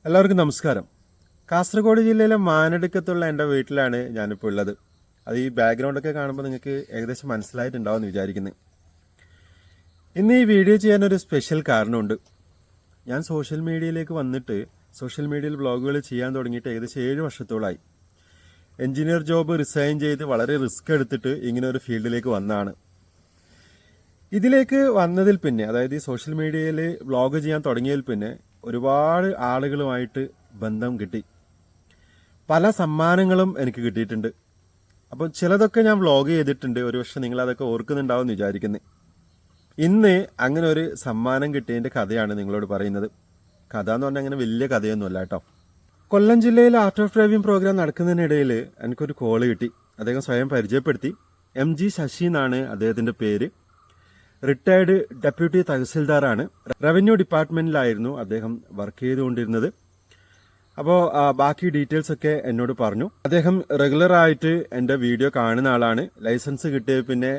എല്ലാവർക്കും നമസ്കാരം. കാസർഗോഡ് ജില്ലയിലെ മാനടുക്കത്തുള്ള എൻ്റെ വീട്ടിലാണ് ഞാനിപ്പോൾ ഉള്ളത്. അത് ഈ ബാക്ക്ഗ്രൗണ്ടൊക്കെ കാണുമ്പോൾ നിങ്ങൾക്ക് ഏകദേശം മനസ്സിലായിട്ടുണ്ടാവും എന്ന് വിചാരിക്കുന്നത്. ഇന്ന് ഈ വീഡിയോ ചെയ്യാനൊരു സ്പെഷ്യൽ കാരണമുണ്ട്. ഞാൻ സോഷ്യൽ മീഡിയയിലേക്ക് വന്നിട്ട് സോഷ്യൽ മീഡിയയിൽ വ്ളോഗുകൾ ചെയ്യാൻ തുടങ്ങിയിട്ട് ഏകദേശം 7 വർഷത്തോളമായി. എഞ്ചിനീയർ ജോബ് റിസൈൻ ചെയ്ത് വളരെ റിസ്ക് എടുത്തിട്ട് ഇങ്ങനെ ഒരു ഫീൽഡിലേക്ക് വന്നതാണ്. ഇതിലേക്ക് വന്നതിൽ പിന്നെ, അതായത് ഈ സോഷ്യൽ മീഡിയയിൽ വ്ളോഗ് ചെയ്യാൻ തുടങ്ങിയതിൽ പിന്നെ ഒരുപാട് ആളുകളുമായിട്ട് ബന്ധം കിട്ടി. പല സമ്മാനങ്ങളും എനിക്ക് കിട്ടിയിട്ടുണ്ട്. അപ്പോൾ ചിലതൊക്കെ ഞാൻ വ്ളോഗ് ചെയ്തിട്ടുണ്ട്. ഒരുപക്ഷെ നിങ്ങളതൊക്കെ ഓർക്കുന്നുണ്ടാവും എന്ന് വിചാരിക്കുന്നത്. ഇന്ന് അങ്ങനെ ഒരു സമ്മാനം കിട്ടിയതിൻ്റെ കഥയാണ് നിങ്ങളോട് പറയുന്നത്. കഥ എന്ന് പറഞ്ഞാൽ അങ്ങനെ വലിയ കഥയൊന്നുമല്ല കേട്ടോ. കൊല്ലം ജില്ലയിൽ ആർട്ട് ഓഫ് ഡ്രൈവിംഗ് പ്രോഗ്രാം നടക്കുന്നതിനിടയിൽ എനിക്കൊരു കോള് കിട്ടി. അദ്ദേഹം സ്വയം പരിചയപ്പെടുത്തി. MG ശശി എന്നാണ് അദ്ദേഹത്തിൻ്റെ പേര്. റിട്ടയർഡ് ഡെപ്യൂട്ടി തഹസിൽദാറാണ്. റവന്യൂ ഡിപ്പാർട്ട്മെന്റിലായിരുന്നു അദ്ദേഹം വർക്ക് ചെയ്തുകൊണ്ടിരുന്നത്. അപ്പോൾ ബാക്കി ഡീറ്റെയിൽസ് ഒക്കെ എന്നോട് പറഞ്ഞു. അദ്ദേഹം റെഗുലറായിട്ട് എൻ്റെ വീഡിയോ കാണുന്ന ആളാണ്. ലൈസൻസ് കിട്ടിയ പിന്നെ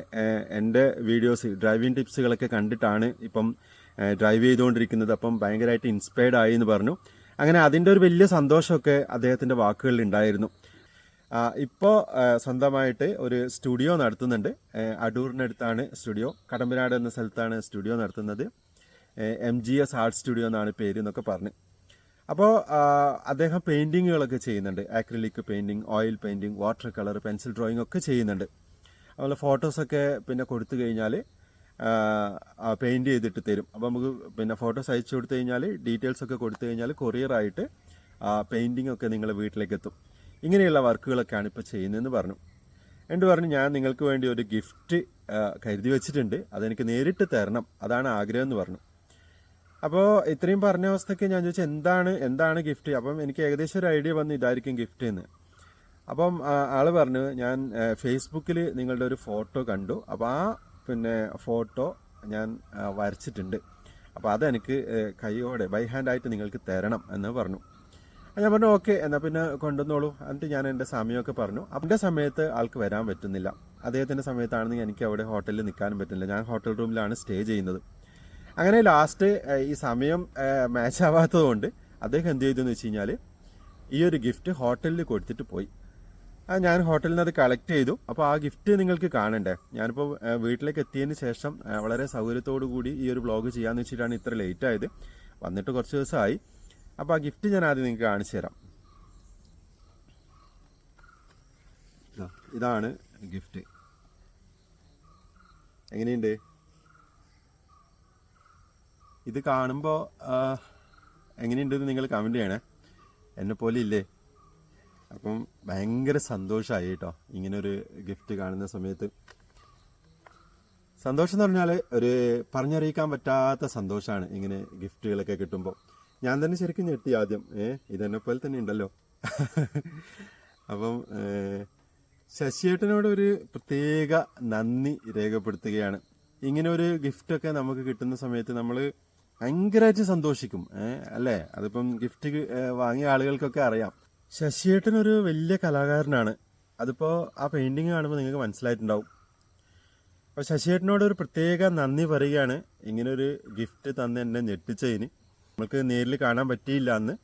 എൻ്റെ വീഡിയോസ്, ഡ്രൈവിംഗ് ടിപ്സുകളൊക്കെ കണ്ടിട്ടാണ് ഇപ്പം ഡ്രൈവ് ചെയ്തുകൊണ്ടിരിക്കുന്നത്. അപ്പം ഭയങ്കരമായിട്ട് ഇൻസ്പയർഡ് ആയി എന്ന് പറഞ്ഞു. അങ്ങനെ അതിൻ്റെ ഒരു വലിയ സന്തോഷമൊക്കെ അദ്ദേഹത്തിൻ്റെ വാക്കുകളിൽ ഉണ്ടായിരുന്നു. ഇപ്പോൾ സ്വന്തമായിട്ട് ഒരു സ്റ്റുഡിയോ നടത്തുന്നുണ്ട്. അടൂരിനടുത്താണ് സ്റ്റുഡിയോ. കടമ്പനാട് എന്ന സ്ഥലത്താണ് സ്റ്റുഡിയോ നടത്തുന്നത്. MGS ആർട്ട് സ്റ്റുഡിയോ എന്നാണ് പേര് എന്നൊക്കെ പറഞ്ഞ്. അപ്പോൾ അദ്ദേഹം പെയിൻറ്റിങ്ങുകളൊക്കെ ചെയ്യുന്നുണ്ട്. Acrylic painting, oil painting, water colour, pencil drawing ഒക്കെ ചെയ്യുന്നുണ്ട്. അതുപോലെ ഫോട്ടോസൊക്കെ പിന്നെ കൊടുത്തു കഴിഞ്ഞാൽ പെയിൻറ്റ് ചെയ്തിട്ട് തരും. അപ്പോൾ നമുക്ക് പിന്നെ ഫോട്ടോസ് അയച്ചു കൊടുത്തു കഴിഞ്ഞാൽ, ഡീറ്റെയിൽസ് ഒക്കെ കൊടുത്തു കഴിഞ്ഞാൽ കൊറിയറായിട്ട് പെയിൻറ്റിംഗ് ഒക്കെ നിങ്ങളുടെ വീട്ടിലേക്ക് എത്തും. ഇങ്ങനെയുള്ള വർക്കുകളൊക്കെയാണ് ഇപ്പോൾ ചെയ്യുന്നതെന്ന് പറഞ്ഞു. എന്നിട്ട് പറഞ്ഞു, ഞാൻ നിങ്ങൾക്ക് വേണ്ടി ഒരു ഗിഫ്റ്റ് കരുതി വെച്ചിട്ടുണ്ട്, അതെനിക്ക് നേരിട്ട് തരണം, അതാണ് ആഗ്രഹം എന്ന് പറഞ്ഞു. അപ്പോൾ ഇത്രയും പറഞ്ഞ അവസ്ഥയ്ക്ക് ഞാൻ ചോദിച്ചു, എന്താണ് ഗിഫ്റ്റ്? അപ്പം എനിക്ക് ഏകദേശം ഒരു ഐഡിയ വന്നു ഇതായിരിക്കും ഗിഫ്റ്റ് എന്ന്. അപ്പം ആള് പറഞ്ഞു, ഞാൻ ഫേസ്ബുക്കിൽ നിങ്ങളുടെ ഒരു ഫോട്ടോ കണ്ടു, അപ്പോൾ ആ പിന്നെ ഫോട്ടോ ഞാൻ വരച്ചിട്ടുണ്ട്, അപ്പോൾ അതെനിക്ക് കൈയോടെ ബൈ ഹാൻഡായിട്ട് നിങ്ങൾക്ക് തരണം എന്ന് പറഞ്ഞു. ഞാൻ പറഞ്ഞു ഓക്കെ, എന്നാൽ പിന്നെ കൊണ്ടുവന്നോളൂ. എന്നിട്ട് ഞാൻ എൻ്റെ സമയമൊക്കെ പറഞ്ഞു. എൻ്റെ സമയത്ത് ആൾക്ക് വരാൻ പറ്റുന്നില്ല. അദ്ദേഹത്തിൻ്റെ സമയത്താണെങ്കിൽ എനിക്ക് അവിടെ ഹോട്ടലിൽ നിൽക്കാനും പറ്റുന്നില്ല. ഞാൻ ഹോട്ടൽ റൂമിലാണ് സ്റ്റേ ചെയ്യുന്നത്. അങ്ങനെ ലാസ്റ്റ് ഈ സമയം മാച്ച് ആവാത്തത് കൊണ്ട് അദ്ദേഹം എന്ത് ചെയ്തെന്ന് വെച്ച് കഴിഞ്ഞാൽ ഈ ഒരു ഗിഫ്റ്റ് ഹോട്ടലിൽ കൊടുത്തിട്ട് പോയി. ഞാൻ ഹോട്ടലിൽ നിന്ന് അത് കളക്ട് ചെയ്തു. അപ്പോൾ ആ ഗിഫ്റ്റ് നിങ്ങൾക്ക് കാണണ്ടേ? ഞാനിപ്പോൾ വീട്ടിലേക്ക് എത്തിയതിന് ശേഷം വളരെ സൗകര്യത്തോടു കൂടി ഈ ഒരു വ്ളോഗ് ചെയ്യാമെന്ന് വെച്ചിട്ടാണ് ഇത്ര ലേറ്റ് ആയത്. വന്നിട്ട് കുറച്ച് ദിവസമായി. അപ്പോൾ ആ ഗിഫ്റ്റ് ഞാൻ ആദ്യം നിങ്ങൾക്ക് കാണിച്ചു തരാം. ഇതാണ് ഗിഫ്റ്റ്. എങ്ങനെയുണ്ട്? ഇത് കാണുമ്പോൾ എങ്ങനെയുണ്ടെന്ന് നിങ്ങൾ കമൻറ്റ് ചെയ്യണേ. എന്നെപ്പോലെ ഇല്ലേ? അപ്പം ഭയങ്കര സന്തോഷമായി കേട്ടോ ഇങ്ങനൊരു ഗിഫ്റ്റ് കാണുന്ന സമയത്ത്. സന്തോഷം എന്ന് പറഞ്ഞാൽ ഒരു പറഞ്ഞറിയിക്കാൻ പറ്റാത്ത സന്തോഷമാണ് ഇങ്ങനെ ഗിഫ്റ്റുകളൊക്കെ കിട്ടുമ്പോൾ. ഞാൻ തന്നെ ശരിക്കും ഞെട്ടി ആദ്യം. ഇതെന്നെപ്പോലെ തന്നെ ഉണ്ടല്ലോ. അപ്പം ശശിയേട്ടനോട് ഒരു പ്രത്യേക നന്ദി രേഖപ്പെടുത്തുകയാണ്. ഇങ്ങനെ ഒരു ഗിഫ്റ്റൊക്കെ നമുക്ക് കിട്ടുന്ന സമയത്ത് നമ്മൾ ഭയങ്കരമായിട്ട് സന്തോഷിക്കും, അല്ലേ? അതിപ്പം ഗിഫ്റ്റ് വാങ്ങിയ ആളുകൾക്കൊക്കെ അറിയാം. ശശിയേട്ടനൊരു വലിയ കലാകാരനാണ്. അതിപ്പോൾ ആ പെയിൻറ്റിങ് കാണുമ്പോൾ നിങ്ങൾക്ക് മനസ്സിലായിട്ടുണ്ടാവും. അപ്പോൾ ശശിയേട്ടനോട് ഒരു പ്രത്യേക നന്ദി പറയുകയാണ് ഇങ്ങനൊരു ഗിഫ്റ്റ് തന്ന് എന്നെ ഞെട്ടിച്ചതിന്. നമുക്ക് നേരിൽ കാണാൻ പറ്റിയില്ല അന്ന്.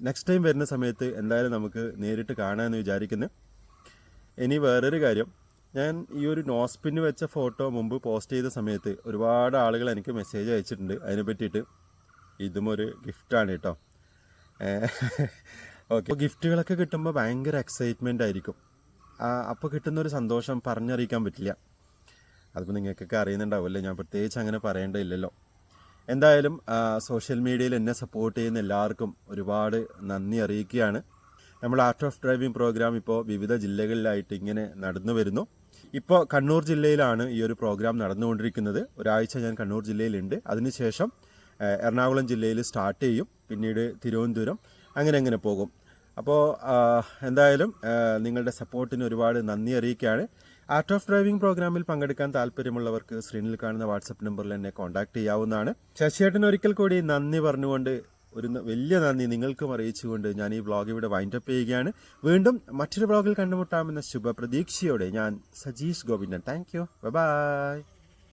നെക്സ്റ്റ് ടൈം വരുന്ന സമയത്ത് എന്തായാലും നമുക്ക് നേരിട്ട് കാണാമെന്ന് വിചാരിക്കുന്നു. ഇനി വേറൊരു കാര്യം, ഞാൻ ഈ ഒരു നോസ്പിന് വെച്ച ഫോട്ടോ മുമ്പ് പോസ്റ്റ് ചെയ്ത സമയത്ത് ഒരുപാട് ആളുകൾ എനിക്ക് മെസ്സേജ് അയച്ചിട്ടുണ്ട് അതിനെ പറ്റിയിട്ട്. ഇതും ഒരു ഗിഫ്റ്റാണ് കേട്ടോ. ഓക്കെ, ഗിഫ്റ്റുകളൊക്കെ കിട്ടുമ്പോൾ ഭയങ്കര എക്സൈറ്റ്മെൻ്റ് ആയിരിക്കും. അപ്പോൾ കിട്ടുന്നൊരു സന്തോഷം പറഞ്ഞറിയിക്കാൻ പറ്റില്ല. അതിപ്പോൾ നിങ്ങൾക്കൊക്കെ അറിയുന്നുണ്ടാവുമല്ലോ, ഞാൻ പ്രത്യേകിച്ച് അങ്ങനെ പറയേണ്ടതില്ലല്ലോ. എന്തായാലും സോഷ്യൽ മീഡിയയിൽ എന്നെ സപ്പോർട്ട് ചെയ്യുന്ന എല്ലാവർക്കും ഒരുപാട് നന്ദി അറിയിക്കുകയാണ്. നമ്മൾ ആർട്ട് ഓഫ് ഡ്രൈവിംഗ് പ്രോഗ്രാം ഇപ്പോൾ വിവിധ ജില്ലകളിലായിട്ട് ഇങ്ങനെ നടന്നു വരുന്നു. ഇപ്പോൾ കണ്ണൂർ ജില്ലയിലാണ് ഈ ഒരു പ്രോഗ്രാം നടന്നുകൊണ്ടിരിക്കുന്നത്. ഒരാഴ്ച ഞാൻ കണ്ണൂർ ജില്ലയിലുണ്ട്. അതിനുശേഷം എറണാകുളം ജില്ലയിൽ സ്റ്റാർട്ട് ചെയ്യും. പിന്നീട് തിരുവനന്തപുരം, അങ്ങനെ പോകും. അപ്പോൾ എന്തായാലും നിങ്ങളുടെ സപ്പോർട്ടിന് ഒരുപാട് നന്ദി അറിയിക്കുകയാണ്. ആർട്ട് ഓഫ് ഡ്രൈവിംഗ് പ്രോഗ്രാമിൽ പങ്കെടുക്കാൻ താല്പര്യമുള്ളവർക്ക് സ്ക്രീനിൽ കാണുന്ന വാട്സപ്പ് നമ്പറിൽ എന്നെ കോൺടാക്ട് ചെയ്യാവുന്നതാണ്. ശശിയേട്ടൻ ഒരിക്കൽ കൂടി നന്ദി പറഞ്ഞുകൊണ്ട്, ഒരു വലിയ നന്ദി നിങ്ങൾക്കും അറിയിച്ചുകൊണ്ട് ഞാൻ ഈ വ്ളോഗ് ഇവിടെ വൈൻഡപ്പ് ചെയ്യുകയാണ്. വീണ്ടും മറ്റൊരു വ്ളോഗിൽ കണ്ടുമുട്ടാമെന്ന ശുഭപ്രതീക്ഷയോടെ ഞാൻ Sajeesh Govindan. Thank you. By.